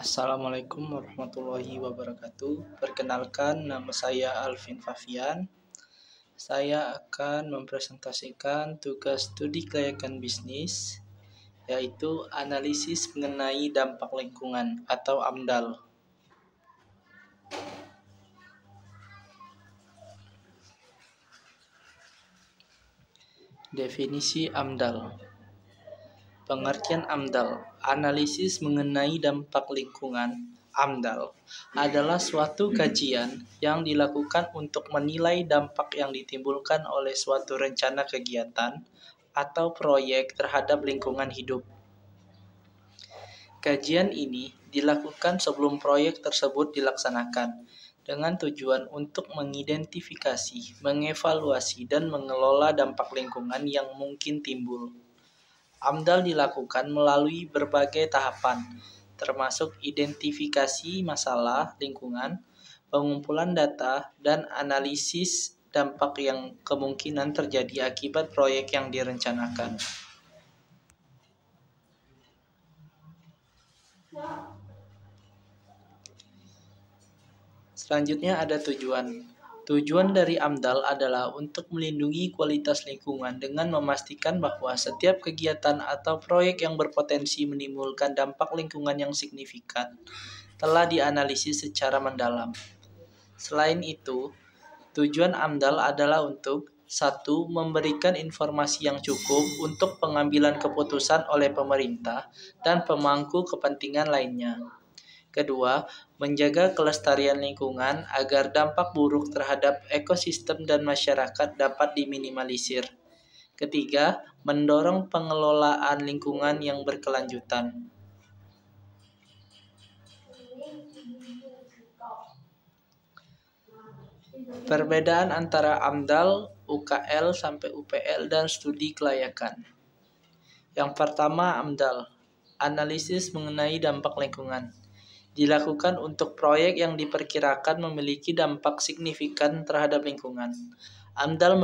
Assalamualaikum warahmatullahi wabarakatuh. Perkenalkan, nama saya Alvin Fafian. Saya akan mempresentasikan tugas studi kelayakan bisnis, yaitu analisis mengenai dampak lingkungan atau AMDAL. Definisi AMDAL. Pengertian AMDAL, analisis mengenai dampak lingkungan. AMDAL adalah suatu kajian yang dilakukan untuk menilai dampak yang ditimbulkan oleh suatu rencana kegiatan atau proyek terhadap lingkungan hidup. Kajian ini dilakukan sebelum proyek tersebut dilaksanakan dengan tujuan untuk mengidentifikasi, mengevaluasi, dan mengelola dampak lingkungan yang mungkin timbul. AMDAL dilakukan melalui berbagai tahapan, termasuk identifikasi masalah lingkungan, pengumpulan data, dan analisis dampak yang kemungkinan terjadi akibat proyek yang direncanakan. Selanjutnya ada tujuan. Tujuan dari AMDAL adalah untuk melindungi kualitas lingkungan dengan memastikan bahwa setiap kegiatan atau proyek yang berpotensi menimbulkan dampak lingkungan yang signifikan telah dianalisis secara mendalam. Selain itu, tujuan AMDAL adalah untuk 1. Memberikan informasi yang cukup untuk pengambilan keputusan oleh pemerintah dan pemangku kepentingan lainnya. Kedua, menjaga kelestarian lingkungan agar dampak buruk terhadap ekosistem dan masyarakat dapat diminimalisir. Ketiga, mendorong pengelolaan lingkungan yang berkelanjutan. Perbedaan antara AMDAL, UKL sampai UPL dan studi kelayakan. Yang pertama, AMDAL, analisis mengenai dampak lingkungan. Dilakukan untuk proyek yang diperkirakan memiliki dampak signifikan terhadap lingkungan. AMDAL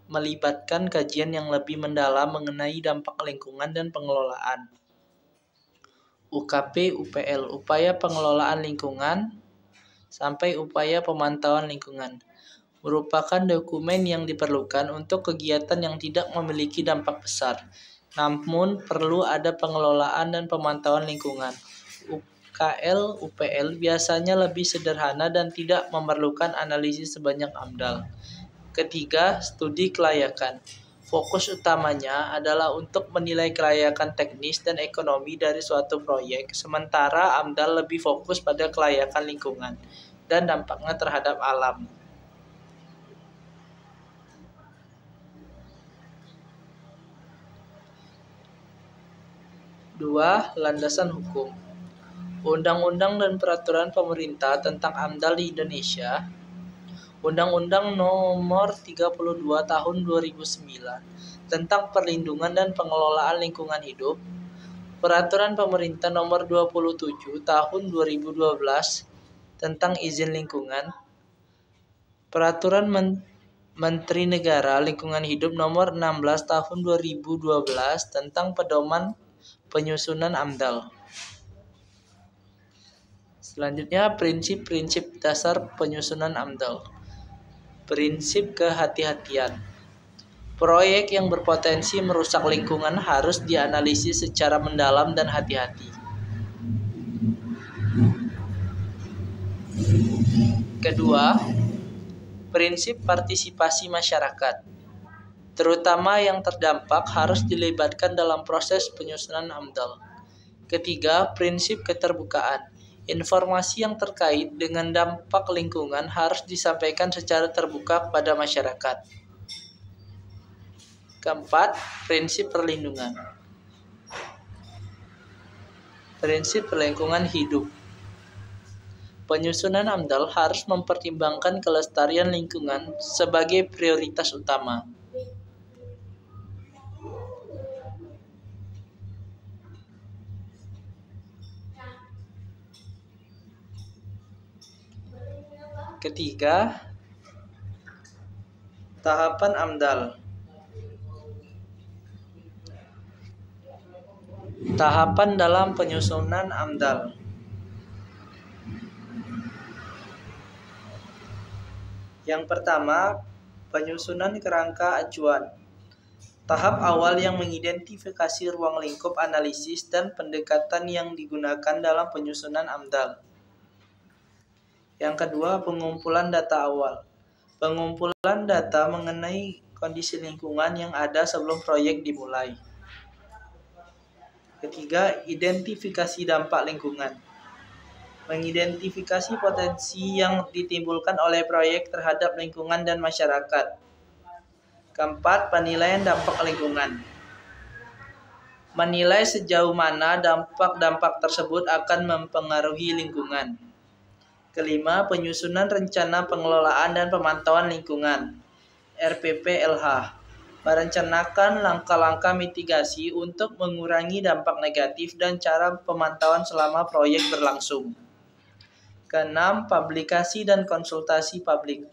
melibatkan kajian yang lebih mendalam mengenai dampak lingkungan dan pengelolaan. UKP, UPL, upaya pengelolaan lingkungan sampai upaya pemantauan lingkungan, merupakan dokumen yang diperlukan untuk kegiatan yang tidak memiliki dampak besar, namun perlu ada pengelolaan dan pemantauan lingkungan. UKL, UPL biasanya lebih sederhana dan tidak memerlukan analisis sebanyak AMDAL. Ketiga, studi kelayakan. Fokus utamanya adalah untuk menilai kelayakan teknis dan ekonomi dari suatu proyek, sementara AMDAL lebih fokus pada kelayakan lingkungan dan dampaknya terhadap alam. Dua, landasan hukum. Undang-undang dan peraturan pemerintah tentang AMDAL di Indonesia. Undang-Undang Nomor 32 Tahun 2009 tentang Perlindungan dan Pengelolaan Lingkungan Hidup. Peraturan Pemerintah Nomor 27 Tahun 2012 tentang Izin Lingkungan. Peraturan Menteri Negara Lingkungan Hidup Nomor 16 Tahun 2012 tentang pedoman penyusunan AMDAL. Selanjutnya, prinsip-prinsip dasar penyusunan AMDAL. Prinsip kehati-hatian. Proyek yang berpotensi merusak lingkungan harus dianalisis secara mendalam dan hati-hati. Kedua, prinsip partisipasi masyarakat, terutama yang terdampak harus dilibatkan dalam proses penyusunan AMDAL. Ketiga, prinsip keterbukaan. Informasi yang terkait dengan dampak lingkungan harus disampaikan secara terbuka kepada masyarakat. Keempat, prinsip perlindungan. Prinsip lingkungan hidup. Penyusunan AMDAL harus mempertimbangkan kelestarian lingkungan sebagai prioritas utama. Ketiga, tahapan AMDAL. Tahapan dalam penyusunan AMDAL. Yang pertama, penyusunan kerangka acuan. Tahap awal yang mengidentifikasi ruang lingkup analisis dan pendekatan yang digunakan dalam penyusunan AMDAL. Yang kedua, pengumpulan data awal. Pengumpulan data mengenai kondisi lingkungan yang ada sebelum proyek dimulai. Ketiga, identifikasi dampak lingkungan. Mengidentifikasi potensi yang ditimbulkan oleh proyek terhadap lingkungan dan masyarakat. Keempat, penilaian dampak lingkungan. Menilai sejauh mana dampak-dampak tersebut akan mempengaruhi lingkungan. Kelima, penyusunan rencana pengelolaan dan pemantauan lingkungan. RPPLH. Merencanakan langkah-langkah mitigasi untuk mengurangi dampak negatif dan cara pemantauan selama proyek berlangsung. Keenam, publikasi dan konsultasi publik.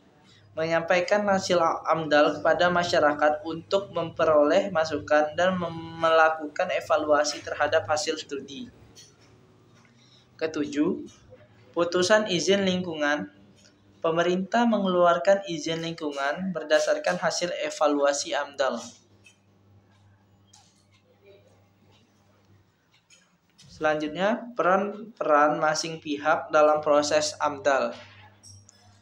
Menyampaikan hasil AMDAL kepada masyarakat untuk memperoleh masukan dan melakukan evaluasi terhadap hasil studi. Ketujuh, putusan izin lingkungan. Pemerintah mengeluarkan izin lingkungan berdasarkan hasil evaluasi AMDAL. Selanjutnya, peran masing pihak dalam proses AMDAL.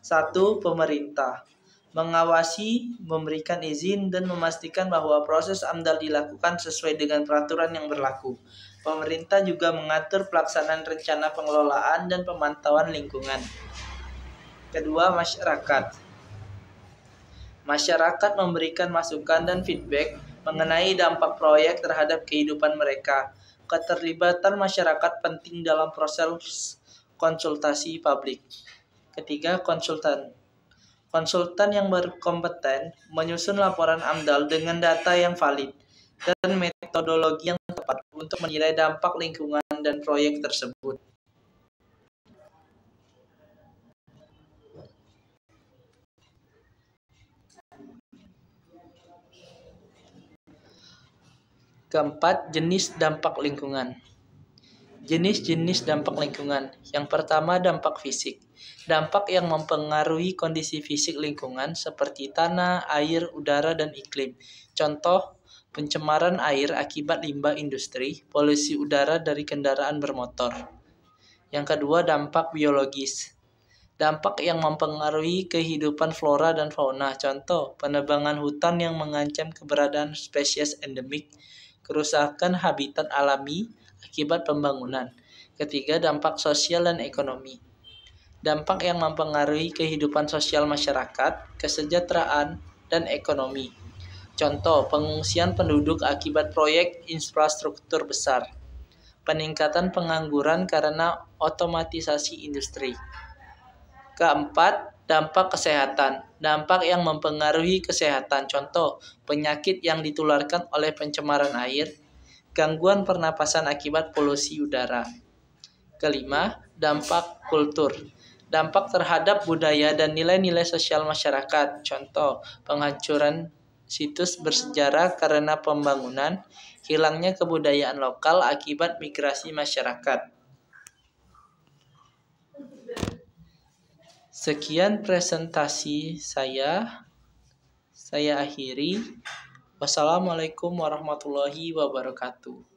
1. Pemerintah mengawasi, memberikan izin, dan memastikan bahwa proses AMDAL dilakukan sesuai dengan peraturan yang berlaku. Pemerintah juga mengatur pelaksanaan rencana pengelolaan dan pemantauan lingkungan. Kedua, masyarakat. Masyarakat memberikan masukan dan feedback mengenai dampak proyek terhadap kehidupan mereka. Keterlibatan masyarakat penting dalam proses konsultasi publik. Ketiga, konsultan. Konsultan yang berkompeten menyusun laporan AMDAL dengan data yang valid dan metodologi yang tepat untuk menilai dampak lingkungan dan proyek tersebut. Keempat, jenis dampak lingkungan. Jenis-jenis dampak lingkungan. Yang pertama, dampak fisik. Dampak yang mempengaruhi kondisi fisik lingkungan seperti tanah, air, udara, dan iklim. Contoh, pencemaran air akibat limbah industri, polusi udara dari kendaraan bermotor. Yang kedua, dampak biologis. Dampak yang mempengaruhi kehidupan flora dan fauna. Contoh, penebangan hutan yang mengancam keberadaan spesies endemik, kerusakan habitat alami akibat pembangunan. Ketiga, dampak sosial dan ekonomi. Dampak yang mempengaruhi kehidupan sosial masyarakat, kesejahteraan, dan ekonomi. Contoh, pengungsian penduduk akibat proyek infrastruktur besar. Peningkatan pengangguran karena otomatisasi industri. Keempat, dampak kesehatan. Dampak yang mempengaruhi kesehatan. Contoh, penyakit yang ditularkan oleh pencemaran air, gangguan pernapasan akibat polusi udara. Kelima, dampak kultur. Dampak terhadap budaya dan nilai-nilai sosial masyarakat. Contoh, penghancuran situs bersejarah karena pembangunan, hilangnya kebudayaan lokal akibat migrasi masyarakat. Sekian presentasi saya akhiri. Wassalamualaikum warahmatullahi wabarakatuh.